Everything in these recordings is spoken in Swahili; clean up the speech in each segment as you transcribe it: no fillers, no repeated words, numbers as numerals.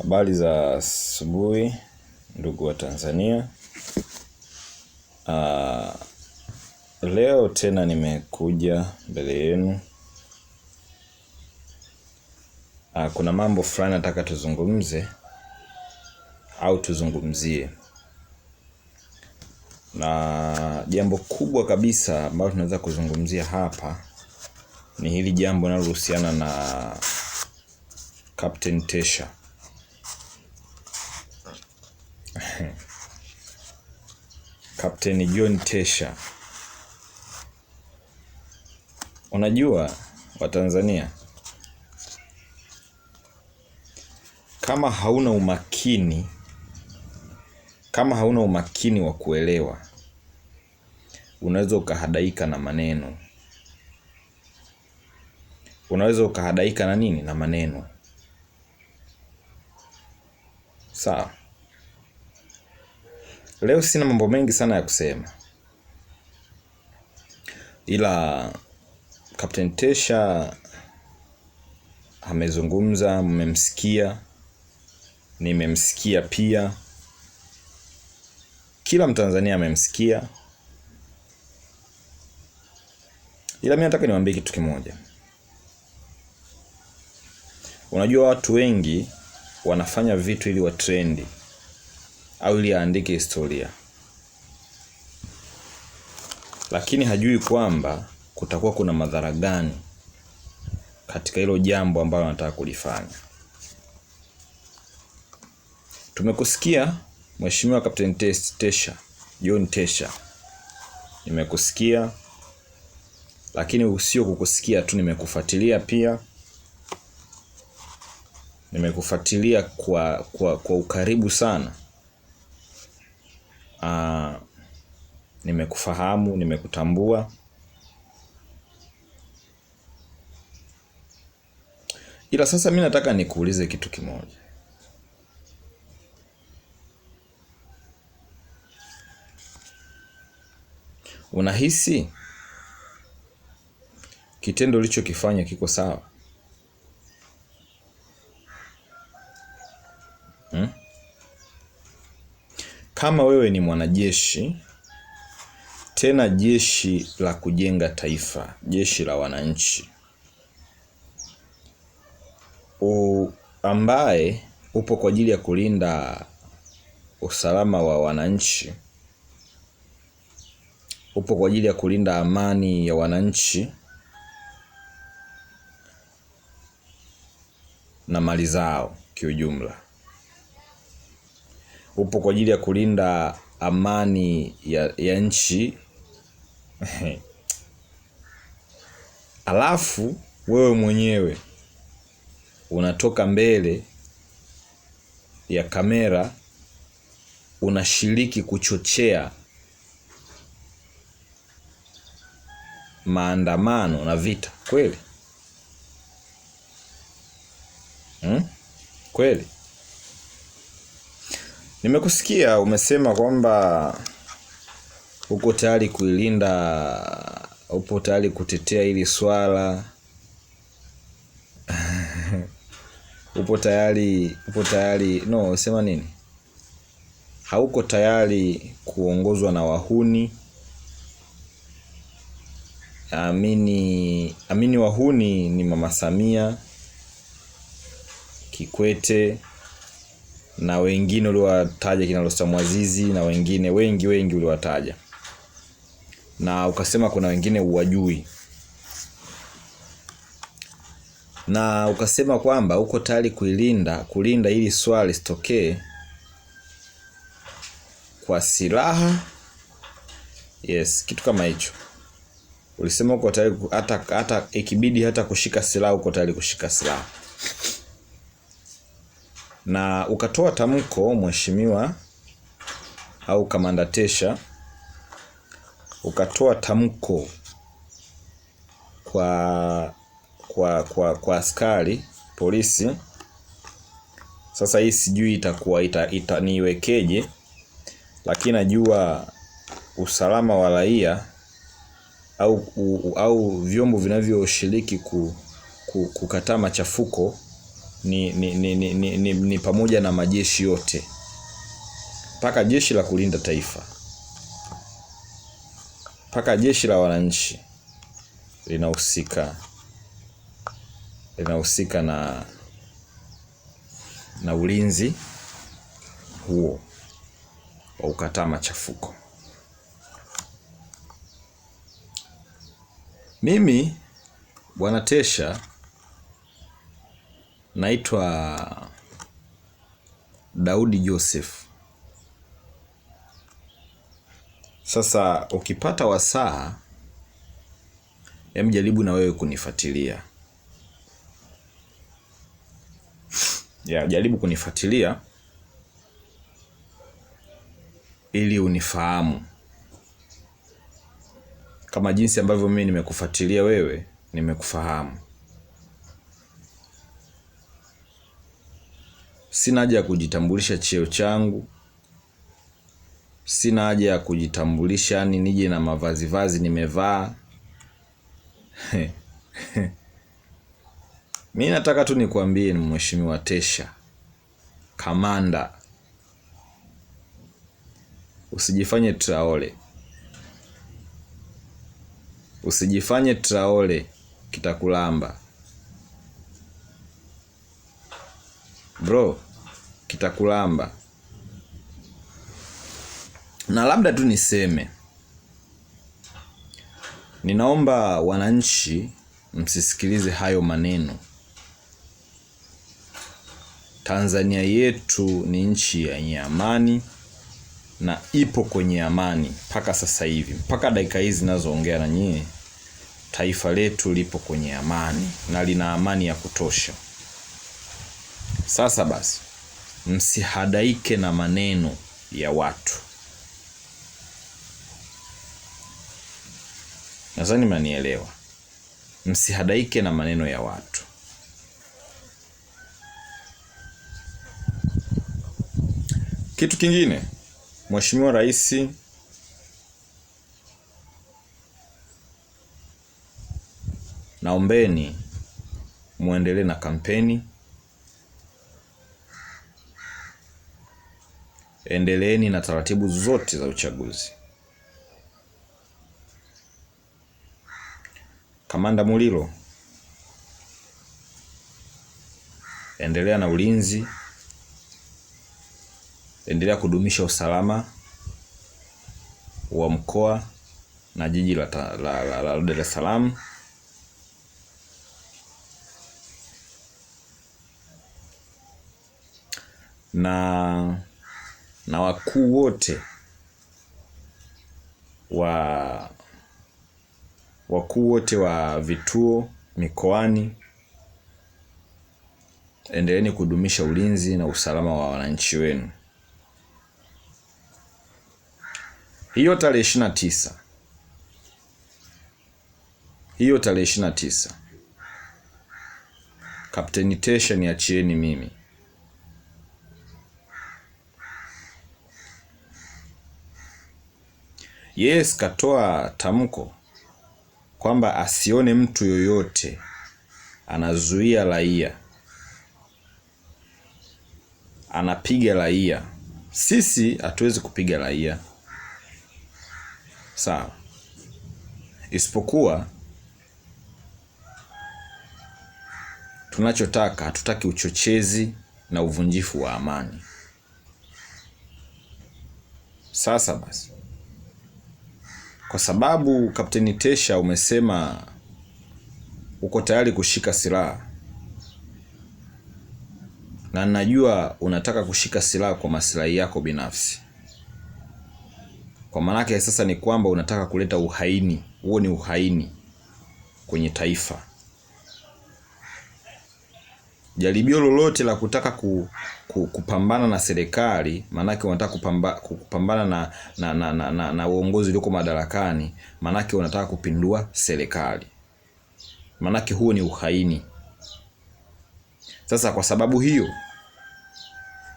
Habari za asubuhi ndugu wa Tanzania. Leo tena nimekuja mbele yenu. Kuna mambo fulani nataka tuzungumze au tuzungumzie. Na jambo kubwa kabisa ambalo tunaweza kuzungumzia hapa ni hili jambo linalohusiana na Captain Tesha. Captain John Tesha. Unajua wa Tanzania, kama hauna umakini wa kuelewa, unaweza ukahadaika na maneno. Unaweza ukahadaika na nini? Na maneno. Sawa. Leo sina mambo mengi sana ya kusema, ila Captain Tesha amezungumza, mmemsikia, nimemsikia pia. Kila Mtanzania amemsikia. Ila mimi nataka niwaambie kitu kimoja. Unajua watu wengi wanafanya vitu ili wa trendi au ili aandike historia, lakini hajui kwamba kutakuwa kuna madhara gani katika hilo jambo ambalo anataka kulifanya. Tumekusikia Mheshimiwa Captain Tesha, John Tesha. Nimekusikia, lakini usio kukusikia tu, nimekufuatilia pia. Nimekufuatilia kwa ukaribu sana. Nimekufahamu, nimekutambua. Ila sasa mimi nataka nikuulize kitu kimoja. Unahisi kitendo ulichokifanya kiko sawa? Kama wewe ni mwanajeshi, tena jeshi la kujenga taifa, jeshi la wananchi, ambaye upo kwa ajili ya kulinda usalama wa wananchi, upo kwa ajili ya kulinda amani ya wananchi na mali zao kiujumla, upo kwa ajili ya kulinda amani ya nchi. Alafu wewe mwenyewe unatoka mbele ya kamera unashiriki kuchochea maandamano na vita. Kweli? Kweli? Nimekusikia umesema kwamba uko tayari kuilinda, upo tayari kutetea hili swala. upo tayari, no, sema nini? Hauko tayari kuongozwa na wahuni. Amini wahuni ni Mama Samia, Kikwete na wengine uliowataja, kina Rostam Azizi na wengine wengi uliowataja. Na ukasema kuna wengine uwajui. Na ukasema kwamba uko tayari kulinda ili swali lisitokee kwa silaha. Yes, kitu kama hicho. Ulisema uko tayari hata ikibidi hata kushika silaha, uko tayari kushika silaha. Na ukatoa tamko, Mheshimiwa au Kamanda Tesha, ukatoa tamko kwa askari polisi. Sasa hii sijui itakuwa niwekeje, lakini najua usalama wa raia au vyombo vinavyoshiriki kukataa machafuko ni pamoja na majeshi yote, mpaka jeshi la kulinda taifa, mpaka jeshi la wananchi linahusika na ulinzi huo wa kukataa machafuko. Mimi Bwana Tesha naitwa Daudi Joseph. Sasa ukipata wasaa, jaribu na wewe kunifuatilia. Jaribu kunifuatilia ili unifahamu. Kama jinsi ambavyo mimi nimekufuatilia wewe, nimekufahamu. Sina haja ya kujitambulisha cheo changu. Sina haja ya kujitambulisha nije na mavazi nimevaa. Mimi nataka tu nikwambie, ni Mheshimiwa Tesha, kamanda. Usijifanye Traore. Usijifanye Traore, kitakulamba. Bro, kitakulamba. Na labda tu niseme, ninaomba wananchi msisikilize hayo maneno. Tanzania yetu ni nchi yenye amani na ipo kwenye amani mpaka sasa hivi. Mpaka dakika hizi ninazoongea na nyinyi, taifa letu lipo kwenye amani na lina amani ya kutosha. Sasa basi, msihadaike na maneno ya watu. Nadhani mnanielewa. Msihadaike na maneno ya watu. Kitu kingine, Mheshimiwa Rais naombeni muendelee na kampeni. Endeleeni na taratibu zote za uchaguzi. Kamanda Mulilo, endelea na ulinzi. Endelea kudumisha usalama wa mkoa na jiji la Dar es Salaam. Na wakuu wote wa vituo mikoani, endeleeni kudumisha ulinzi na usalama wa wananchi wenu. Hiyo tarehe 29 Kapteni Tesha niachieni mimi. Yes, katoa tamko kwamba asione mtu yoyote anazuia raia, anapiga raia. Sisi hatuwezi kupiga raia, sawa? Isipokuwa tunachotaka, hatutaki uchochezi na uvunjifu wa amani. Sasa basi, kwa sababu Kapteni Tesha umesema uko tayari kushika silaha, na najua unataka kushika silaha kwa maslahi yako binafsi. Kwa maana yake sasa ni kwamba unataka kuleta uhaini. Huo ni uhaini kwenye taifa. Jaribio lolote la kutaka kupambana na serikali, maana yake unataka kupambana na uongozi ulioko madarakani, maana yake unataka kupindua serikali. Maana yake huo ni uhaini. Sasa kwa sababu hiyo,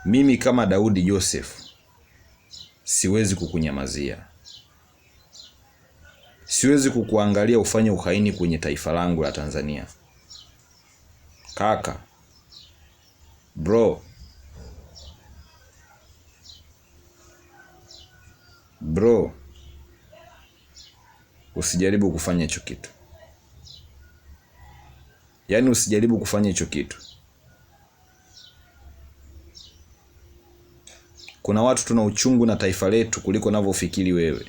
mimi kama Daudi Joseph siwezi kukunyamazia. Siwezi kukuangalia ufanye uhaini kwenye taifa langu la Tanzania. Kaka, Bro, usijaribu kufanya hicho kitu. Yaani usijaribu kufanya hicho kitu. Kuna watu tuna uchungu na taifa letu kuliko unavyofikiri wewe.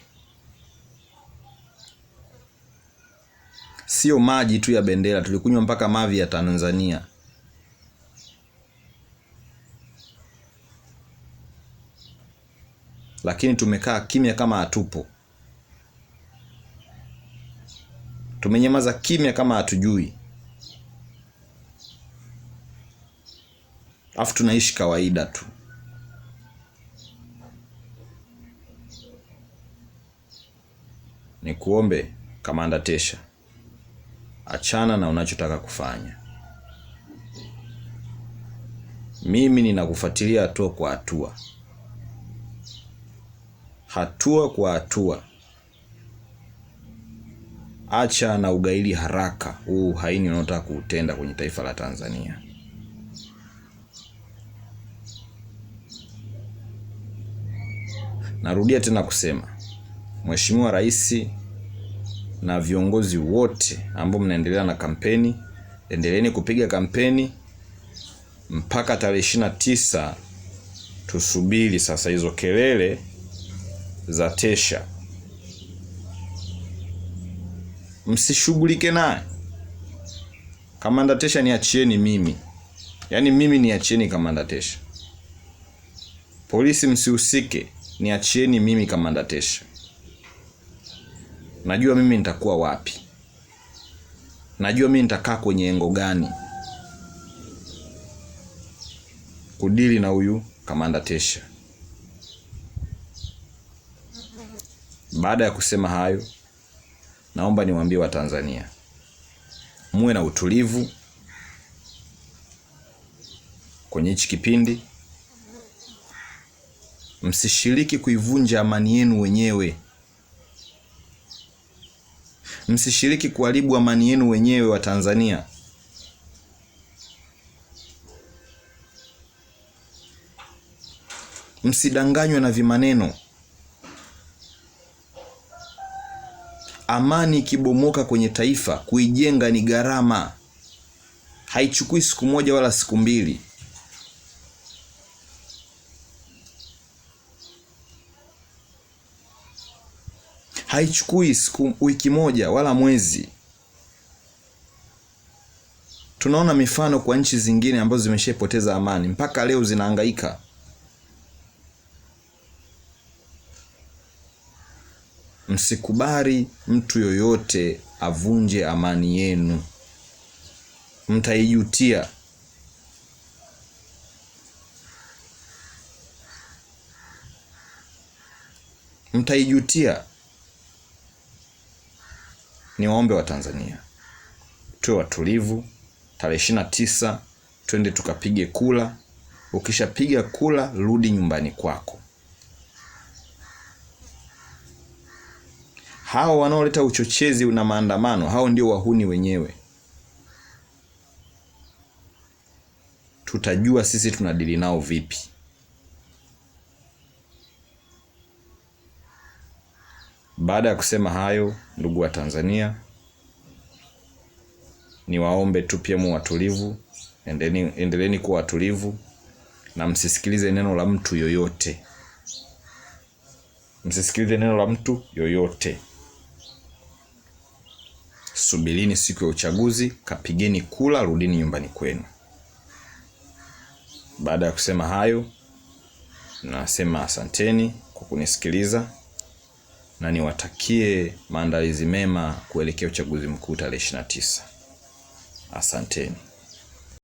Sio maji tu ya bendera, tulikunywa mpaka mavi ya Tanzania. Lakini tumekaa kimya kama hatupo. Tumenyamaza kimya kama hatujui. Afu tunaishi kawaida tu. Nikuombe Kamanda Tesha, achana na unachotaka kufanya. Mimi ninakufuatilia hatua kwa hatua. Hatua kwa hatua. Acha na ugaili haraka huu haini unaotaka kuutenda kwenye taifa la Tanzania. Narudia tena kusema, Mheshimiwa Rais na viongozi wote ambao mnaendelea na kampeni, endeleeni kupiga kampeni mpaka tarehe 29. Tusubiri sasa hizo kelele za Tesha. Msishughulike naye. Kamanda Tesha niachieni mimi. Yaani mimi niachieni Kamanda Tesha. Polisi msihusike, niachieni mimi Kamanda Tesha. Najua mimi nitakuwa wapi. Najua mimi nitakaa kwenye engo gani kudili na huyu Kamanda Tesha. Baada ya kusema hayo, naomba niwaambie Watanzania, muwe na utulivu kwenye hichi kipindi. Msishiriki kuivunja amani yenu wenyewe. Msishiriki kuharibu amani yenu wenyewe wa Tanzania. Msidanganywe na vimaneno. Amani ikibomoka kwenye taifa, kuijenga ni gharama. Haichukui siku moja wala siku mbili. Haichukui wiki moja wala mwezi. Tunaona mifano kwa nchi zingine ambazo zimeshapoteza amani, mpaka leo zinahangaika. Msikubali mtu yoyote avunje amani yenu. Mtaijutia. Mtaijutia. Niwaombe Watanzania, tuwe watulivu. Tarehe 29 twende tukapige kula. Ukishapiga kula, rudi nyumbani kwako. Hao wanaoleta uchochezi na maandamano, hao ndio wahuni wenyewe. Tutajua sisi tunadili nao vipi. Baada ya kusema hayo, ndugu wa Tanzania, niwaombe tu pia muwe watulivu. Endeleeni kuwa watulivu na msisikilize neno la mtu yoyote. Msisikilize neno la mtu yoyote. Subirini siku ya uchaguzi, kapigeni kula, rudini nyumbani kwenu. Baada ya kusema hayo, nasema asanteni kwa kunisikiliza na niwatakie maandalizi mema kuelekea uchaguzi mkuu tarehe 29. Asanteni.